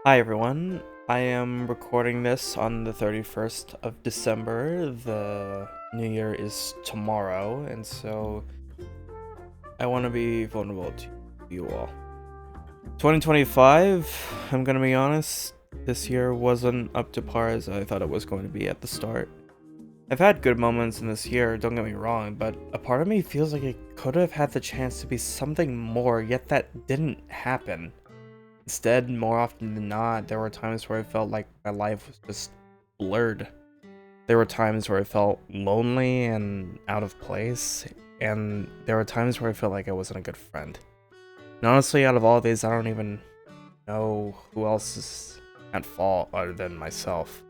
Hi everyone. I am recording this on the 31st of December. The new year is tomorrow, and so I want to be vulnerable to you all. 2025, I'm going to be honest, this year wasn't up to par as I thought it was going to be at the start. I've had good moments in this year, don't get me wrong, but a part of me feels like it could have had the chance to be something more, yet that didn't happen. Instead, more often than not, there were times where I felt like my life was just blurred. There were times where I felt lonely and out of place, and there were times where I felt like I wasn't a good friend. And honestly, out of all of these, I don't even know who else is at fault other than myself.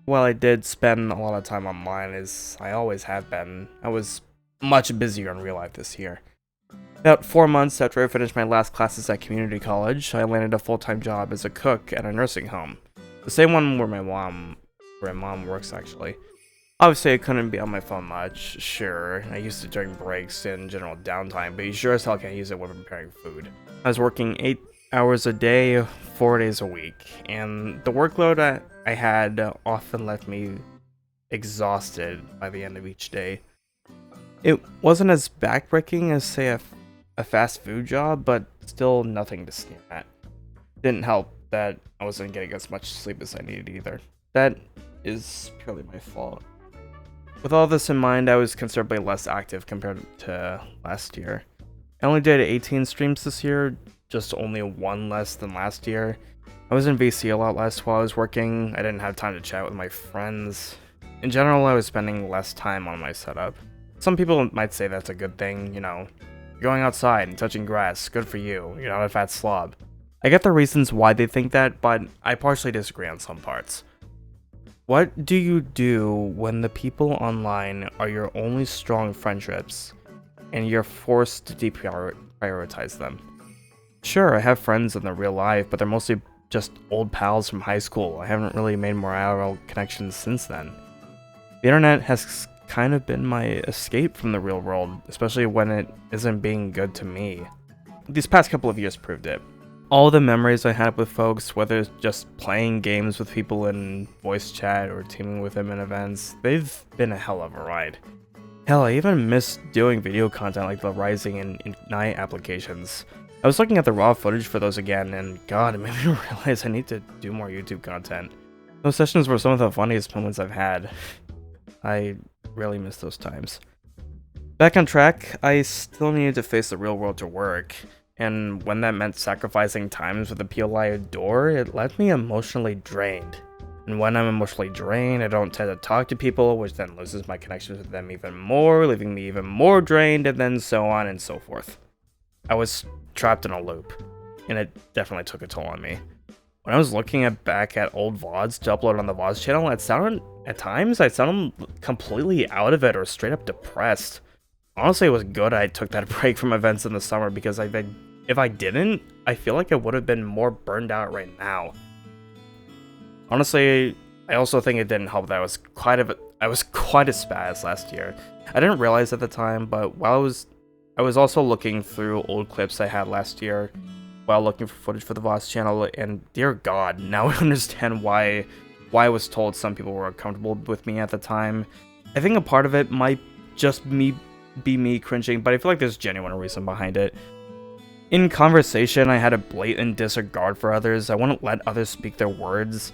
While I did spend a lot of time online, as I always have been, I was much busier in real life this year. About 4 months after I finished my last classes at community college, I landed a full-time job as a cook at a nursing home. The same one where my mom works actually. Obviously I couldn't be on my phone much, sure. I used it during breaks and general downtime, but you sure as hell can't use it when preparing food. I was working 8 hours a day, 4 days a week, and the workload I had often left me exhausted by the end of each day. It wasn't as backbreaking as, say, a fast food job, but still nothing to sneer at. Didn't help that I wasn't getting as much sleep as I needed either. That is purely my fault. With all this in mind, I was considerably less active compared to last year. I only did 18 streams this year, just only one less than last year. I was in VC a lot less while I was working, I didn't have time to chat with my friends. In general, I was spending less time on my setup. Some people might say that's a good thing, going outside and touching grass, good for you, you're not a fat slob. I get the reasons why they think that, but I partially disagree on some parts. What do you do when the people online are your only strong friendships and you're forced to deprioritize them? Sure, I have friends in the real life, but they're mostly just old pals from high school. I haven't really made more IRL connections since then. The internet has kind of been my escape from the real world, especially when it isn't being good to me. These past couple of years proved it. All the memories I had with folks, whether it's just playing games with people in voice chat or teaming with them in events, they've been a hell of a ride. Hell, I even miss doing video content like the Rising and Ignite applications. I was looking at the raw footage for those again, and god, it made me realize I need to do more YouTube content. Those sessions were some of the funniest moments I've had. I really miss those times. Back on track, I still needed to face the real world to work, and when that meant sacrificing times with the people I adore, it left me emotionally drained. And when I'm emotionally drained, I don't tend to talk to people, which then loses my connections with them even more, leaving me even more drained, and then so on and so forth. I was trapped in a loop, and it definitely took a toll on me. When I was looking back at old VODs to upload on the VODs channel, at times I sounded completely out of it or straight up depressed. Honestly, it was good I took that break from events in the summer because if I didn't, I feel like I would have been more burned out right now. Honestly, I also think it didn't help that I was quite a spaz last year. I didn't realize at the time, but I was also looking through old clips I had last year while looking for footage for the Voss channel, and dear god, now I understand why I was told some people were uncomfortable with me at the time. I think a part of it might just be me cringing, but I feel like there's genuine reason behind it. In conversation, I had a blatant disregard for others. I wouldn't let others speak their words,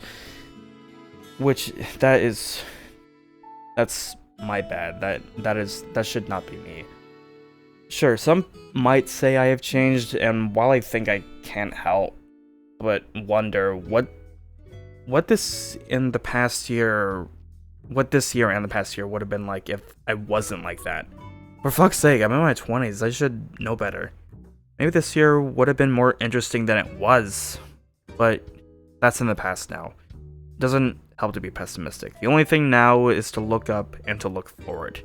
which that's my bad. That should not be me. Sure, some might say I have changed, and while I think I can't help but wonder what this in the past year, what this year and the past year would have been like if I wasn't like that. For fuck's sake, I'm in my 20s, I should know better. Maybe this year would have been more interesting than it was, but that's in the past now. It doesn't help to be pessimistic. The only thing now is to look up and to look forward.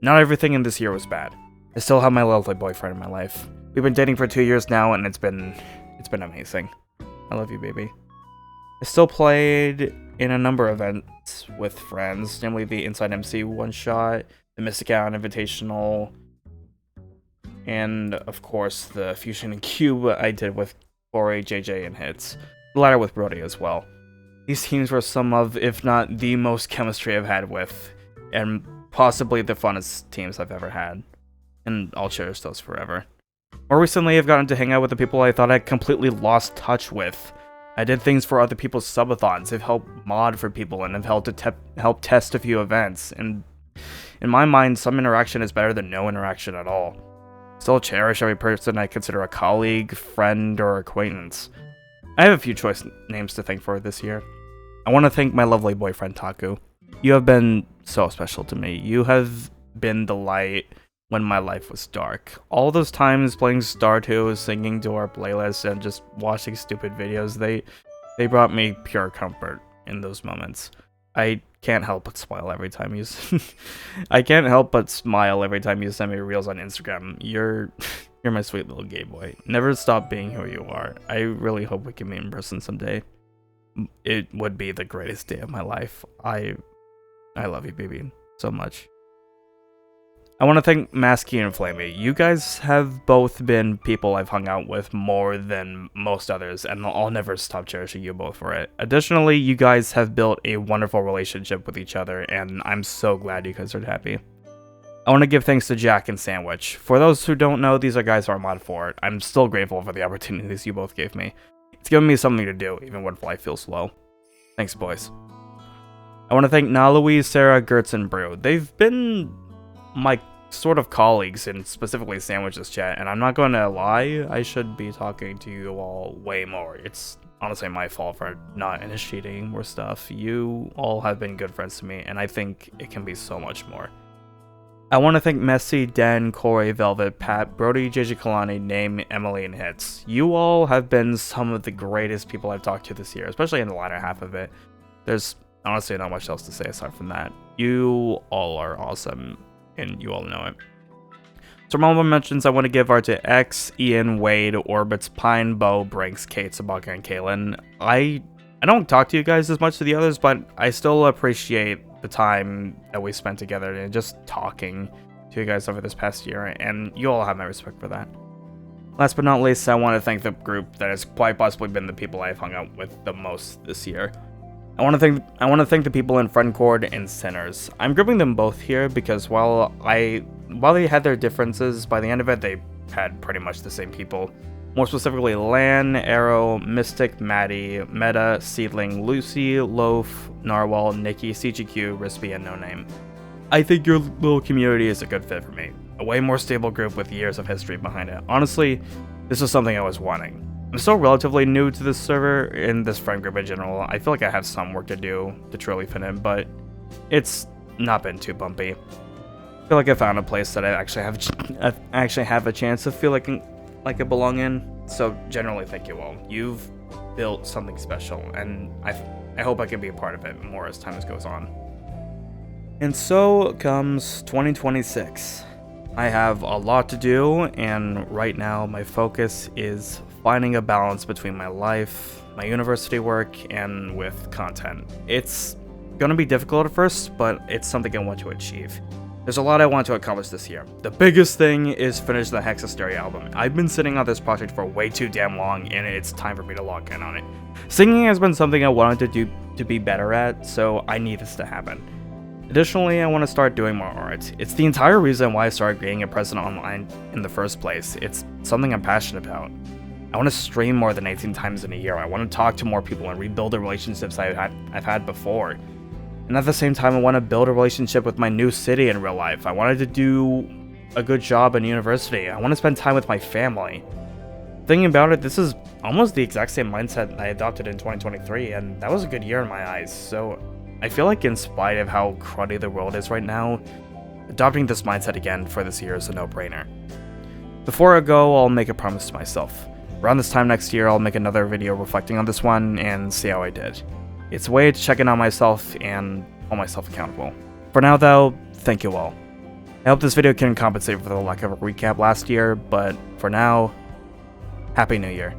Not everything in this year was bad. I still have my lovely boyfriend in my life. We've been dating for 2 years now, and it's been amazing. I love you, baby. I still played in a number of events with friends, namely the Inside MC one-shot, the Mystic Island Invitational, and of course the Fusion and Cube I did with Ori, JJ, and Hits. The latter with Brody as well. These teams were some of, if not the most chemistry I've had with, and possibly the funnest teams I've ever had. And I'll cherish those forever. More recently, I've gotten to hang out with the people I thought I'd completely lost touch with. I did things for other people's subathons, I've helped mod for people, and have helped to help test a few events, and in my mind, some interaction is better than no interaction at all. Still cherish every person I consider a colleague, friend, or acquaintance. I have a few choice names to thank for this year. I want to thank my lovely boyfriend Taku. You have been so special to me. You have been the light when my life was dark. All those times playing Stardew, singing to our playlist, and just watching stupid videos, they brought me pure comfort in those moments. I can't help but smile every time you I can't help but smile every time you send me reels on Instagram. You're my sweet little gay boy. Never stop being who you are. I really hope we can meet in person someday. It would be the greatest day of my life. I love you, baby, so much. I want to thank Masky and Flamey. You guys have both been people I've hung out with more than most others, and I'll never stop cherishing you both for it. Additionally, you guys have built a wonderful relationship with each other, and I'm so glad you guys are happy. I want to give thanks to Jack and Sandwich. For those who don't know, these are guys who are mod for it. I'm still grateful for the opportunities you both gave me. It's given me something to do, even when life feels slow. Thanks, boys. I want to thank Nalui, Sarah, Gertz, and Brew. They've been my sort of colleagues in specifically Sandwich's chat, and I'm not going to lie, I should be talking to you all way more. It's honestly my fault for not initiating more stuff. You all have been good friends to me, and I think it can be so much more. I want to thank Messi, Den, Corey, Velvet, Pat, Brody, JJ Kalani, Name, Emily, and Hits. You all have been some of the greatest people I've talked to this year, especially in the latter half of it. There's honestly not much else to say aside from that. You all are awesome, and you all know it. So honorable mentions I want to give are to X, Ian, Wade, Orbits, Pine, Bo, Brinks, Kate, Sabaka, and Kaylin. I don't talk to you guys as much as the others, but I still appreciate the time that we spent together and just talking to you guys over this past year, and you all have my respect for that. Last but not least, I want to thank the group that has quite possibly been the people I've hung out with the most this year. I want to thank the people in Friendcord and Sinners. I'm grouping them both here because while they had their differences, by the end of it they had pretty much the same people. More specifically, Lan, Arrow, Mystic, Maddie, Meta, Seedling, Lucy, Loaf, Narwhal, Nikki, CGQ, Rispy, and No Name. I think your little community is a good fit for me. A way more stable group with years of history behind it. Honestly, this is something I was wanting. I'm still relatively new to this server and this friend group in general. I feel like I have some work to do to truly fit in, but it's not been too bumpy. I feel like I found a place that I actually have a chance of feeling like I belong in. So generally, thank you all. You've built something special, and I hope I can be a part of it more as time goes on. And so comes 2026. I have a lot to do, and right now my focus is finding a balance between my life, my university work, and with content. It's gonna be difficult at first, but it's something I want to achieve. There's a lot I want to accomplish this year. The biggest thing is finish the Hexasteria album. I've been sitting on this project for way too damn long, and it's time for me to log in on it. Singing has been something I wanted to be better at, so I need this to happen. Additionally, I want to start doing more art. It's the entire reason why I started creating a presence online in the first place. It's something I'm passionate about. I want to stream more than 18 times in a year. I want to talk to more people and rebuild the relationships I've had before. And at the same time, I want to build a relationship with my new city in real life. I wanted to do a good job in university. I want to spend time with my family. Thinking about it, this is almost the exact same mindset I adopted in 2023, and that was a good year in my eyes. So I feel like in spite of how cruddy the world is right now, adopting this mindset again for this year is a no-brainer. Before I go, I'll make a promise to myself. Around this time next year, I'll make another video reflecting on this one and see how I did. It's a way to check in on myself and hold myself accountable. For now though, thank you all. I hope this video can compensate for the lack of a recap last year, but for now, Happy New Year.